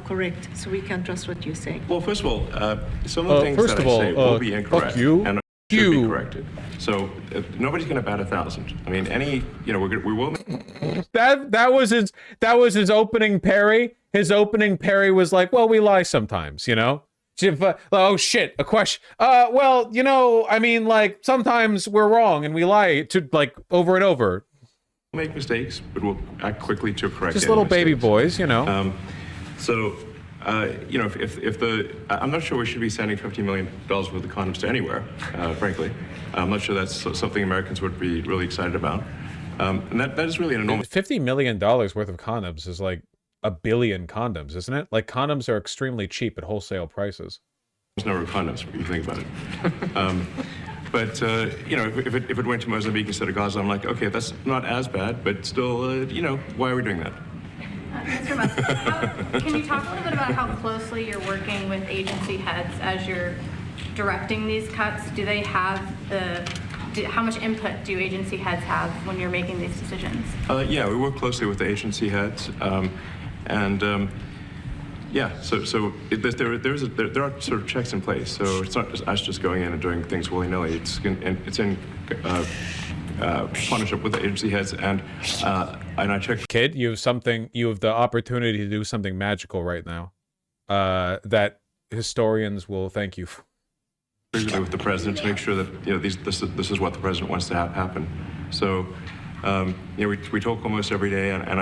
[SPEAKER 7] correct, so we can trust what you say?
[SPEAKER 3] Well, first of all, some of the things that I say will be incorrect.
[SPEAKER 1] Fuck you.
[SPEAKER 3] And should be corrected. So nobody's going to bat 1,000. I mean, we will.
[SPEAKER 1] That was his opening parry. His opening parry was like, well, we lie sometimes, you know? Oh shit, a question. Well, you know, I mean, like, sometimes we're wrong and we lie to, like, over and over.
[SPEAKER 3] We'll make mistakes, but we'll act quickly to correct
[SPEAKER 1] Just
[SPEAKER 3] any
[SPEAKER 1] little baby
[SPEAKER 3] mistakes.
[SPEAKER 1] boys, you know.
[SPEAKER 3] You know, I'm not sure we should be sending $50 million worth of condoms to anywhere, frankly. I'm not sure that's something Americans would be really excited about. And that is really an enormous...
[SPEAKER 1] $50 million worth of condoms is like a billion condoms, isn't it? Like, condoms are extremely cheap at wholesale prices.
[SPEAKER 3] number of condoms, if you think about it. But, you know, if it went to Mozambique instead of Gaza, I'm like, okay, that's not as bad, but still, you know, why are we doing that?
[SPEAKER 8] Mr. Musk, can you talk a little bit about how closely you're working with agency heads as you're directing these cuts? Do they have how much input do agency heads have when you're making these decisions?
[SPEAKER 3] Yeah, we work closely with the agency heads, yeah, so there are sort of checks in place. So it's not just us just going in and doing things willy-nilly. It's in partnership with the agency heads, and I check.
[SPEAKER 1] Kid, you have the opportunity to do something magical right now, that historians will thank you for.
[SPEAKER 3] With the president to make sure that, you know, this is what the president wants to have happen. So, you know, we talk almost every day, and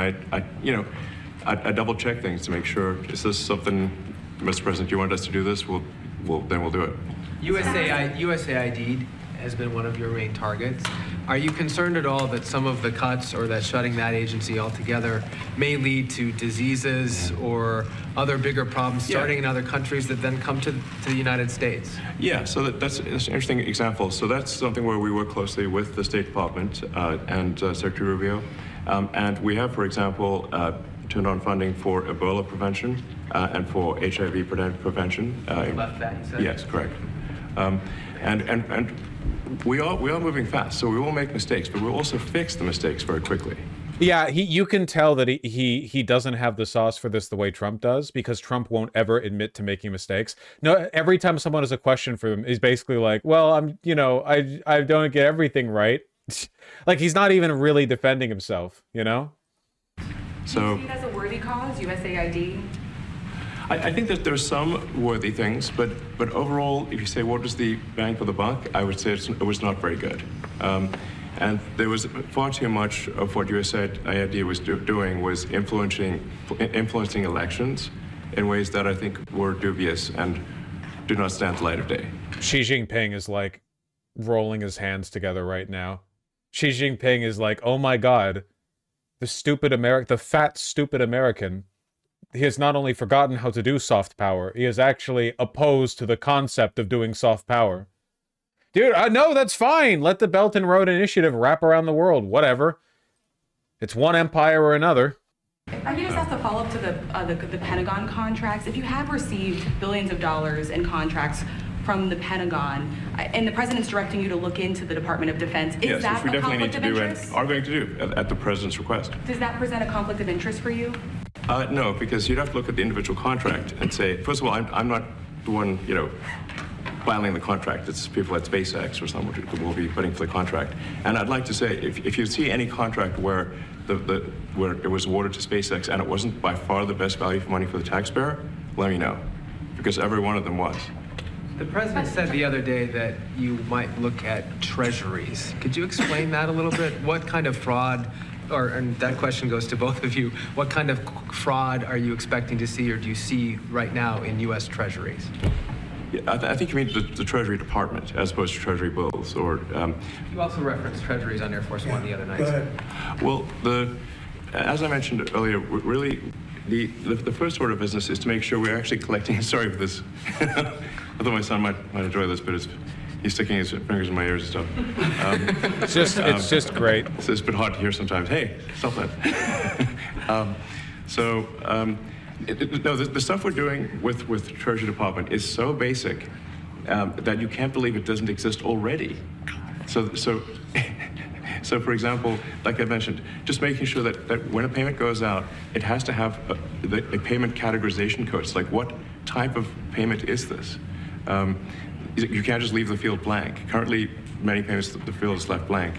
[SPEAKER 3] I double check things to make sure, is this something, Mr. President, you want us to do this? Then we'll do it.
[SPEAKER 5] USAID has been one of your main targets. Are you concerned at all that some of the cuts or that shutting that agency altogether may lead to diseases or other bigger problems starting in other countries that then come to the United States?
[SPEAKER 3] Yeah, so that's an interesting example. So that's something where we work closely with the State Department and Secretary Rubio. And we have, for example, turned on funding for Ebola prevention and for HIV prevention.
[SPEAKER 5] You left that, you said?
[SPEAKER 3] Yes, correct. And we are moving fast, so we will make mistakes, but we'll also fix the mistakes very quickly.
[SPEAKER 1] Yeah, you can tell that he doesn't have the sauce for this the way Trump does, because Trump won't ever admit to making mistakes. No, every time someone has a question for him, he's basically like, well, I don't get everything right. Like, he's not even really defending himself, you know?
[SPEAKER 6] So, do you see it as a worthy cause, USAID?
[SPEAKER 3] I think that there's some worthy things, but overall, if you say what was the bang for the buck, I would say it was not very good. And there was far too much of what USAID was doing was influencing elections in ways that I think were dubious and do not stand the light of day.
[SPEAKER 1] Xi Jinping is like rolling his hands together right now. Xi Jinping is like, oh my God, the fat, stupid American. He has not only forgotten how to do soft power, he is actually opposed to the concept of doing soft power. Dude, no, that's fine. Let the Belt and Road Initiative wrap around the world. Whatever. It's one empire or another.
[SPEAKER 6] I can just ask a follow-up to the Pentagon contracts. If you have received billions of dollars in contracts from the Pentagon, and the president's directing you to look into the Department of Defense, is that a conflict of interest?
[SPEAKER 3] Are going to do at the president's request.
[SPEAKER 6] Does that present a conflict of interest for you?
[SPEAKER 3] No, because you'd have to look at the individual contract and say, first of all, I'm not the one, you know, filing the contract. It's people at SpaceX or someone who will be putting for the contract. And I'd like to say, if you see any contract where where it was awarded to SpaceX and it wasn't by far the best value for money for the taxpayer, let me know, because every one of them was.
[SPEAKER 5] The president said the other day that you might look at treasuries. Could you explain that a little bit? What kind of fraud, and that question goes to both of you, what kind of fraud are you expecting to see or do you see right now in U.S. treasuries?
[SPEAKER 3] Yeah, I think you mean the Treasury Department as opposed to Treasury bills, or...
[SPEAKER 5] You also referenced treasuries on Air Force One the other night.
[SPEAKER 4] Go ahead.
[SPEAKER 3] Well, as I mentioned earlier, really, the first order of business is to make sure we're actually collecting... Sorry for this. I thought my son might enjoy this, but he's sticking his fingers in my ears and stuff.
[SPEAKER 1] It's just great.
[SPEAKER 3] It's a bit hard to hear sometimes. Hey, stop that. No, the stuff we're doing with the Treasury Department is so basic that you can't believe it doesn't exist already. So for example, like I mentioned, just making sure that when a payment goes out, it has to have a payment categorization code. It's like, what type of payment is this? You can't just leave the field blank. Currently, many payments, the field is left blank.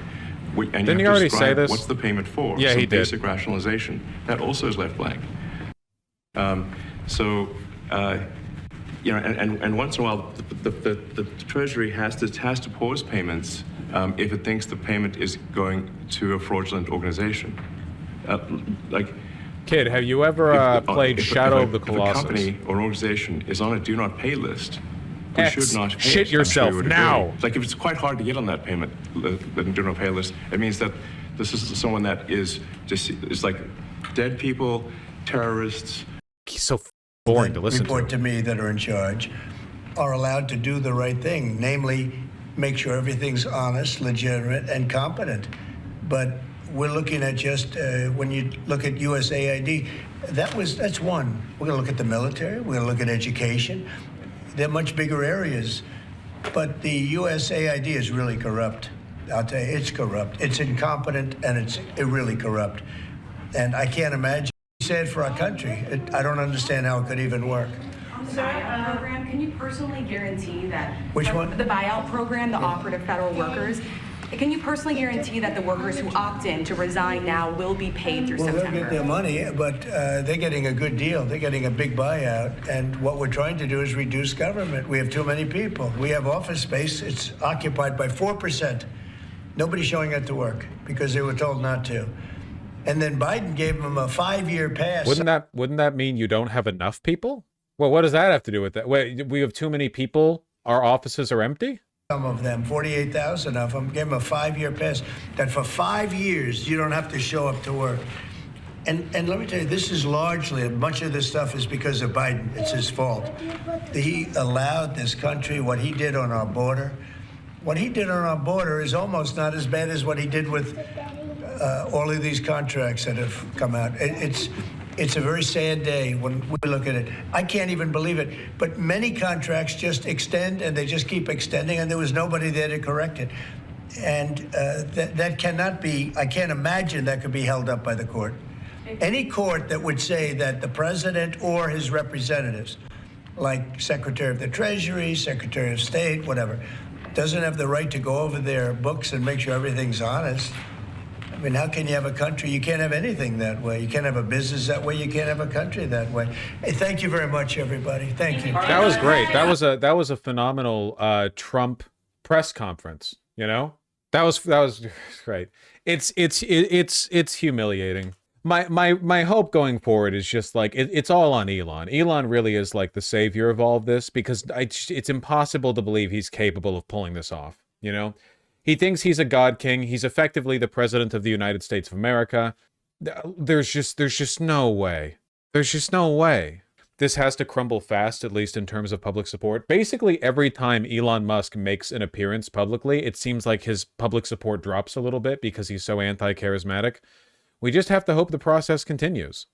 [SPEAKER 3] And
[SPEAKER 1] Didn't
[SPEAKER 3] you
[SPEAKER 1] he
[SPEAKER 3] have to
[SPEAKER 1] already
[SPEAKER 3] describe
[SPEAKER 1] say this?
[SPEAKER 3] what's the payment for?
[SPEAKER 1] Yeah,
[SPEAKER 3] Some
[SPEAKER 1] he did.
[SPEAKER 3] basic rationalization. That also is left blank. You know, and once in a while, the Treasury has to pause payments if it thinks the payment is going to a fraudulent organization.
[SPEAKER 1] Kid, have you ever played Shadow of the
[SPEAKER 3] If a
[SPEAKER 1] Colossus?
[SPEAKER 3] company or organization is on a do not pay list, we
[SPEAKER 1] X,
[SPEAKER 3] should not pay
[SPEAKER 1] shit
[SPEAKER 3] it.
[SPEAKER 1] yourself
[SPEAKER 3] I'm sure you would
[SPEAKER 1] now.
[SPEAKER 3] agree. Like, if it's quite hard to get on that payment, the do not pay list, it means that this is someone that is like dead people, terrorists.
[SPEAKER 1] He's so boring to listen
[SPEAKER 4] report
[SPEAKER 1] to.
[SPEAKER 4] to me that are in charge are allowed to do the right thing, namely make sure everything's honest, legitimate, and competent. But we're looking at just when you look at USAID, that's one. We're going to look at the military. We're going to look at education. They're much bigger areas, but the USAID is really corrupt. I'll tell you, it's corrupt. It's incompetent, and it's really corrupt. And I can't imagine. Sad for our country. I don't understand how it could even work.
[SPEAKER 6] On the buyout program, can you personally guarantee that...
[SPEAKER 4] Which one?
[SPEAKER 6] The buyout program, the offer to federal workers. Can you personally guarantee that the workers who opt in to resign now will be paid through September?
[SPEAKER 4] Well, they'll get their money, but they're getting a good deal. They're getting a big buyout. And what we're trying to do is reduce government. We have too many people. We have office space. It's occupied by 4%. Nobody's showing up to work because they were told not to. And then Biden gave them a 5-year pass.
[SPEAKER 1] Wouldn't that mean you don't have enough people? Well, what does that have to do with that? Wait, we have too many people? Our offices are empty?
[SPEAKER 4] Some of them, 48,000 of them, gave them a 5-year pass. That for 5 years, you don't have to show up to work. And let me tell you, this is largely, much of this stuff is because of Biden. It's his fault. He allowed this country, what he did on our border. What he did on our border is almost not as bad as what he did with all of these contracts that have come out. It's a very sad day when we look at it. I can't even believe it. But many contracts just extend, and they just keep extending, and there was nobody there to correct it. And that cannot be, I can't imagine that could be held up by the court. Any court that would say that the president or his representatives, like Secretary of the Treasury, Secretary of State, whatever, doesn't have the right to go over their books and make sure everything's honest. I mean, how can you have a country? You can't have anything that way. You can't have a business that way. You can't have a country that way. Hey, thank you very much, everybody. Thank you.
[SPEAKER 1] That was great. That was a phenomenal Trump press conference. You know, that was great. It's humiliating. My hope going forward is just like it's all on Elon. Elon really is like the savior of all of this, because it's impossible to believe he's capable of pulling this off. You know, he thinks he's a god king. He's effectively the president of the United States of America. There's just no way. There's just no way. This has to crumble fast, at least in terms of public support. Basically, every time Elon Musk makes an appearance publicly, it seems like his public support drops a little bit because he's so anti-charismatic. We just have to hope the process continues.